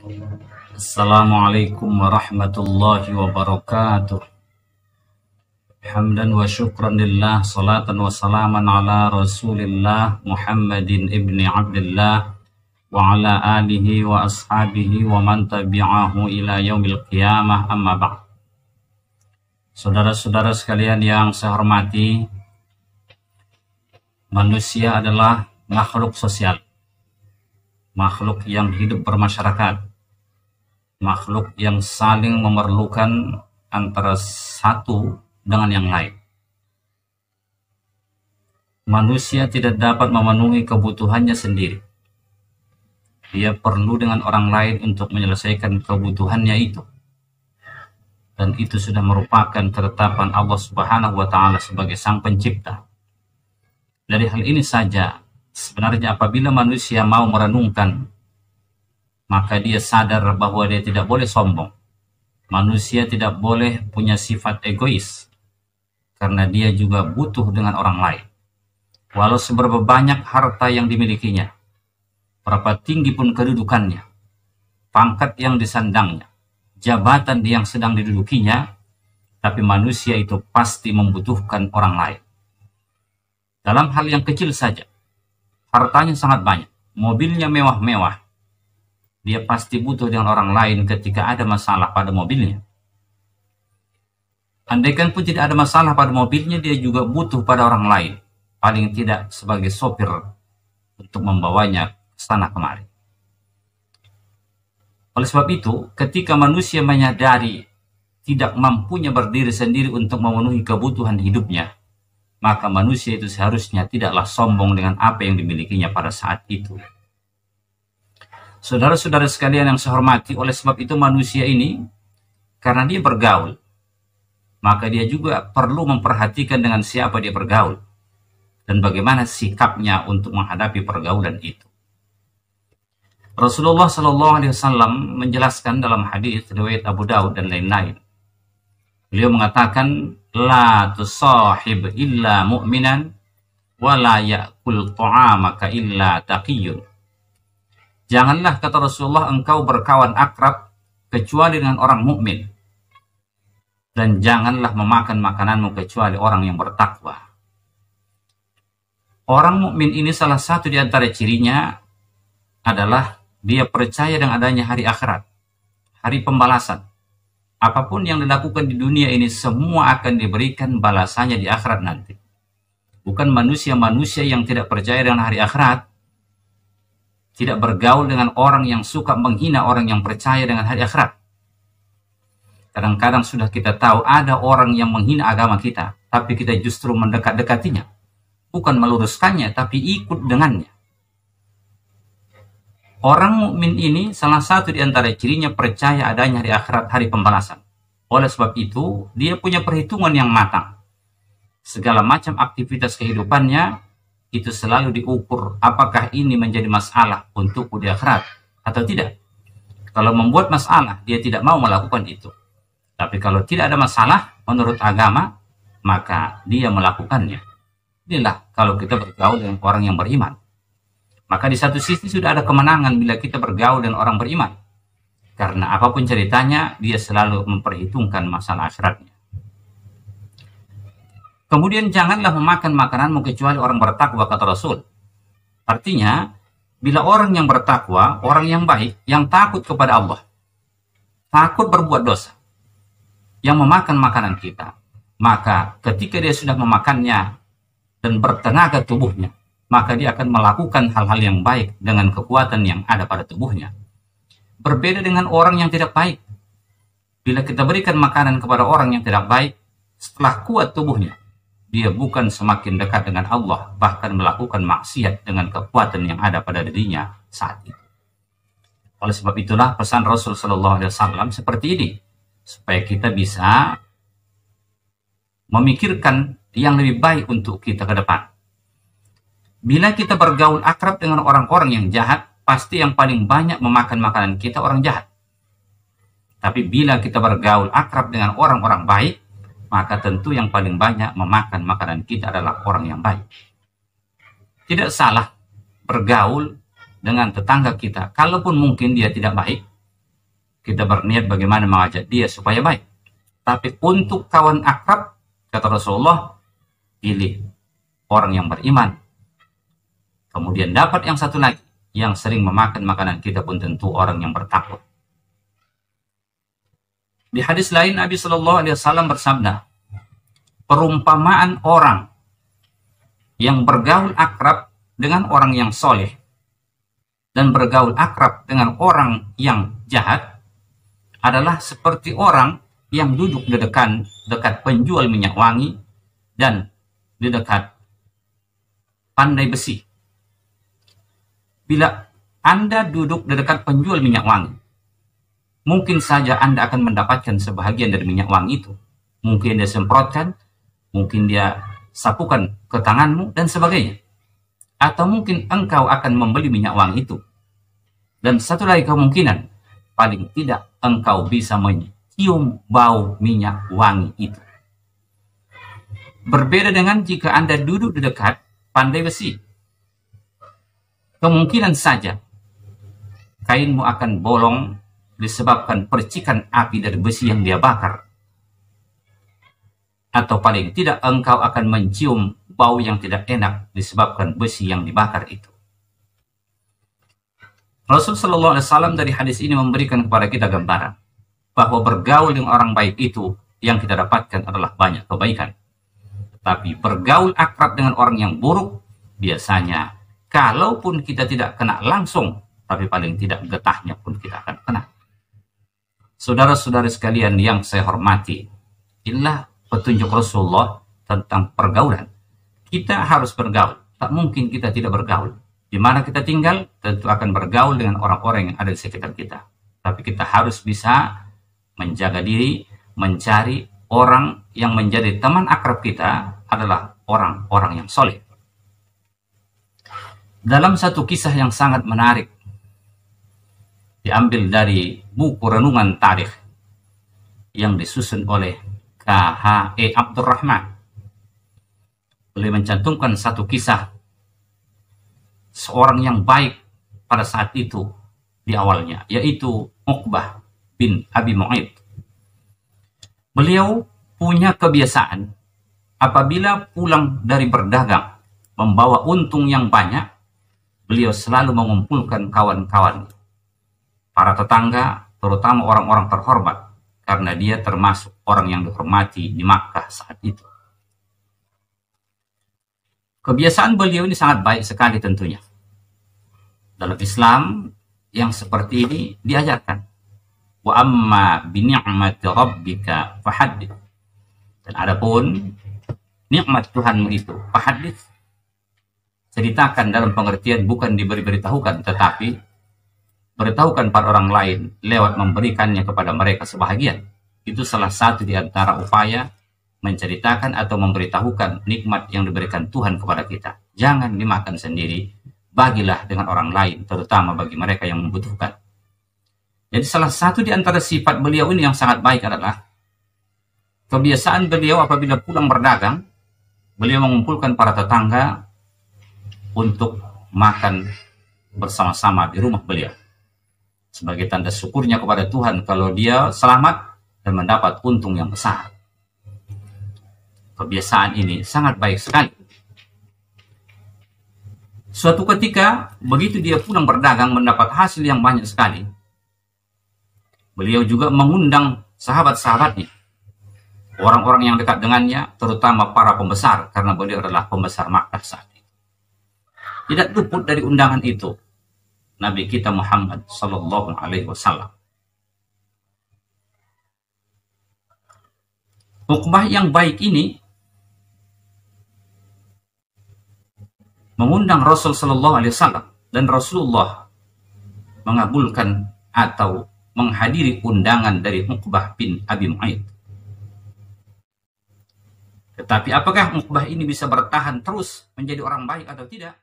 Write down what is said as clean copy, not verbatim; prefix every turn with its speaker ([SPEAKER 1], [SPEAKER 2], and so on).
[SPEAKER 1] Assalamualaikum warahmatullahi wabarakatuh. Hamdan wa syukran lillah, salatan wa salaman ala rasulillah Muhammadin ibni Abdullah wa ala alihi wa ashabihi wa man tabi'ahu ila yaumil qiyamah, amma ba'd. Saudara-saudara sekalian yang saya hormati, manusia adalah makhluk sosial, makhluk yang hidup bermasyarakat, makhluk yang saling memerlukan antara satu dengan yang lain. Manusia tidak dapat memenuhi kebutuhannya sendiri. Dia perlu dengan orang lain untuk menyelesaikan kebutuhannya itu. Dan itu sudah merupakan ketetapan Allah Subhanahu wa Ta'ala sebagai Sang Pencipta. Dari hal ini saja, sebenarnya apabila manusia mau merenungkan, maka dia sadar bahwa dia tidak boleh sombong. Manusia tidak boleh punya sifat egois, karena dia juga butuh dengan orang lain. Walau seberapa banyak harta yang dimilikinya, berapa tinggi pun kedudukannya, pangkat yang disandangnya, jabatan yang sedang didudukinya, tapi manusia itu pasti membutuhkan orang lain. Dalam hal yang kecil saja, hartanya sangat banyak, mobilnya mewah-mewah, dia pasti butuh dengan orang lain ketika ada masalah pada mobilnya. Andaikan pun tidak ada masalah pada mobilnya, dia juga butuh pada orang lain, paling tidak sebagai sopir untuk membawanya sana kemari. Oleh sebab itu, ketika manusia menyadari tidak mampunya berdiri sendiri untuk memenuhi kebutuhan hidupnya, maka manusia itu seharusnya tidaklah sombong dengan apa yang dimilikinya pada saat itu. Saudara-saudara sekalian yang saya hormati, oleh sebab itu manusia ini, karena dia bergaul, maka dia juga perlu memperhatikan dengan siapa dia bergaul dan bagaimana sikapnya untuk menghadapi pergaulan itu. Rasulullah SAW menjelaskan dalam hadis riwayat Abu Daud dan lain-lain. Beliau mengatakan, la tusahib illa mu'minan wa la ya'kul ta'amaka illa taqiyun. Janganlah, kata Rasulullah, engkau berkawan akrab kecuali dengan orang mukmin, dan janganlah memakan makananmu kecuali orang yang bertakwa. Orang mukmin ini salah satu di antara cirinya adalah dia percaya dengan adanya hari akhirat, hari pembalasan. Apapun yang dilakukan di dunia ini semua akan diberikan balasannya di akhirat nanti. Bukan manusia-manusia yang tidak percaya dengan hari akhirat, tidak bergaul dengan orang yang suka menghina orang yang percaya dengan hari akhirat. Kadang-kadang sudah kita tahu ada orang yang menghina agama kita, tapi kita justru mendekat-dekatinya. Bukan meluruskannya, tapi ikut dengannya. Orang mukmin ini salah satu di antara cirinya percaya adanya hari akhirat, hari pembalasan. Oleh sebab itu, dia punya perhitungan yang matang. Segala macam aktivitas kehidupannya itu selalu diukur apakah ini menjadi masalah untukku di akhirat atau tidak. Kalau membuat masalah, dia tidak mau melakukan itu. Tapi kalau tidak ada masalah menurut agama, maka dia melakukannya. Inilah kalau kita bergaul dengan orang yang beriman. Maka di satu sisi sudah ada kemenangan bila kita bergaul dengan orang beriman. Karena apapun ceritanya, dia selalu memperhitungkan masalah akhiratnya. Kemudian janganlah memakan makananmu kecuali orang bertakwa, kata Rasul. Artinya, bila orang yang bertakwa, orang yang baik, yang takut kepada Allah, takut berbuat dosa, yang memakan makanan kita, maka ketika dia sudah memakannya dan bertenaga tubuhnya, maka dia akan melakukan hal-hal yang baik dengan kekuatan yang ada pada tubuhnya. Berbeda dengan orang yang tidak baik. Bila kita berikan makanan kepada orang yang tidak baik, setelah kuat tubuhnya, dia bukan semakin dekat dengan Allah, bahkan melakukan maksiat dengan kekuatan yang ada pada dirinya saat itu. Oleh sebab itulah pesan Rasul SAW seperti ini, supaya kita bisa memikirkan yang lebih baik untuk kita ke depan. Bila kita bergaul akrab dengan orang-orang yang jahat, pasti yang paling banyak memakan makanan kita orang jahat. Tapi bila kita bergaul akrab dengan orang-orang baik, maka tentu yang paling banyak memakan makanan kita adalah orang yang baik. Tidak salah bergaul dengan tetangga kita, kalaupun mungkin dia tidak baik, kita berniat bagaimana mengajak dia supaya baik. Tapi untuk kawan akrab, kata Rasulullah, pilih orang yang beriman. Kemudian dapat yang satu lagi, yang sering memakan makanan kita pun tentu orang yang bertakwa. Di hadis lain Nabi Shallallahu Alaihi Wasallam bersabda, perumpamaan orang yang bergaul akrab dengan orang yang soleh dan bergaul akrab dengan orang yang jahat adalah seperti orang yang duduk di dekat penjual minyak wangi dan di dekat pandai besi. Bila Anda duduk di dekat penjual minyak wangi, mungkin saja Anda akan mendapatkan sebahagian dari minyak wangi itu. Mungkin dia semprotkan, mungkin dia sapukan ke tanganmu, dan sebagainya. Atau mungkin engkau akan membeli minyak wangi itu. Dan satu lagi kemungkinan, paling tidak engkau bisa mencium bau minyak wangi itu. Berbeda dengan jika Anda duduk di dekat pandai besi. Kemungkinan saja kainmu akan bolong disebabkan percikan api dari besi yang dia bakar. Atau paling tidak engkau akan mencium bau yang tidak enak disebabkan besi yang dibakar itu. Rasul Shallallahu Alaihi Wasallam dari hadis ini memberikan kepada kita gambaran bahwa bergaul dengan orang baik itu yang kita dapatkan adalah banyak kebaikan. Tapi bergaul akrab dengan orang yang buruk, biasanya kalaupun kita tidak kena langsung, tapi paling tidak getahnya pun kita akan kena. Saudara-saudara sekalian yang saya hormati, inilah petunjuk Rasulullah tentang pergaulan. Kita harus bergaul, tak mungkin kita tidak bergaul. Di mana kita tinggal, tentu akan bergaul dengan orang-orang yang ada di sekitar kita. Tapi kita harus bisa menjaga diri, mencari orang yang menjadi teman akrab kita adalah orang-orang yang soleh. Dalam satu kisah yang sangat menarik, diambil dari buku renungan tarikh yang disusun oleh K.H.E. Abdurrahman. Beliau mencantumkan satu kisah seorang yang baik pada saat itu di awalnya, yaitu Uqbah bin Abi Mu'ayth. Beliau punya kebiasaan apabila pulang dari berdagang membawa untung yang banyak, beliau selalu mengumpulkan kawan-kawan, para tetangga, terutama orang-orang terhormat, karena dia termasuk orang yang dihormati di Makkah saat itu. Kebiasaan beliau ini sangat baik sekali tentunya. Dalam Islam yang seperti ini diajarkan. Wa amma bi ni'mati rabbika fahaddits. Dan adapun nikmat Tuhanmu itu, fahaddits, ceritakan dalam pengertian bukan diberi-beritahukan, tetapi beritahukan pada orang lain lewat memberikannya kepada mereka sebahagian. Itu salah satu di antara upaya menceritakan atau memberitahukan nikmat yang diberikan Tuhan kepada kita. Jangan dimakan sendiri, bagilah dengan orang lain, terutama bagi mereka yang membutuhkan. Jadi salah satu di antara sifat beliau ini yang sangat baik adalah kebiasaan beliau apabila pulang berdagang, beliau mengumpulkan para tetangga untuk makan bersama-sama di rumah beliau. Sebagai tanda syukurnya kepada Tuhan kalau dia selamat dan mendapat untung yang besar. Kebiasaan ini sangat baik sekali. Suatu ketika, begitu dia pulang berdagang mendapat hasil yang banyak sekali, beliau juga mengundang sahabat-sahabatnya, orang-orang yang dekat dengannya, terutama para pembesar, karena beliau adalah pembesar Makkah saat itu. Tidak luput dari undangan itu Nabi kita Muhammad Sallallahu Alaihi Wasallam. Uqbah yang baik ini mengundang Rasul Sallallahu Alaihi Wasallam, dan Rasulullah mengabulkan atau menghadiri undangan dari Uqbah bin Abi Mu'ayth. Tetapi apakah Uqbah ini bisa bertahan terus menjadi orang baik atau tidak?